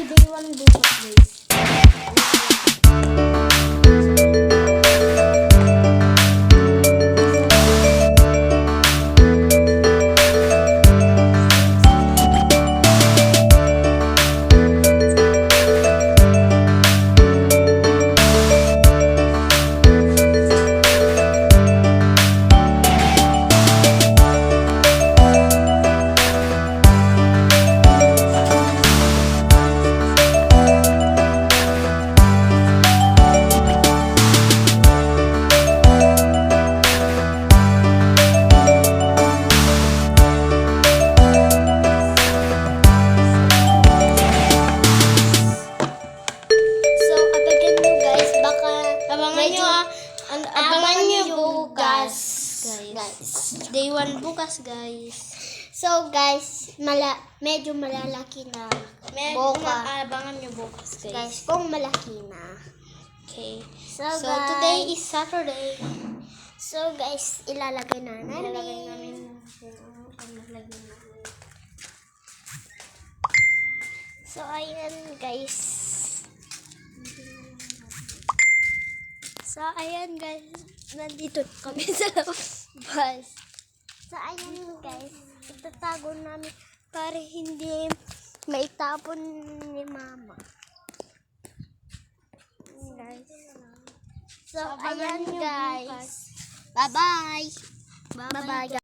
ay day 1 bukas guys. Abangan nyo bukas, guys. Day 1 bukas, guys. So guys, medyo malalaki na. Abangan nyo bukas, guys. Guys, kung malaki na. Okay. So, So, guys, today is Saturday. So guys, ilalagay na namin. Ilalagay namin. So ayan guys. So ayan guys, nandito kami sa bus. So ayan guys, itatago namin para hindi maitapon ni mama. Guys. So ayan guys. Bye-bye. Bye-bye.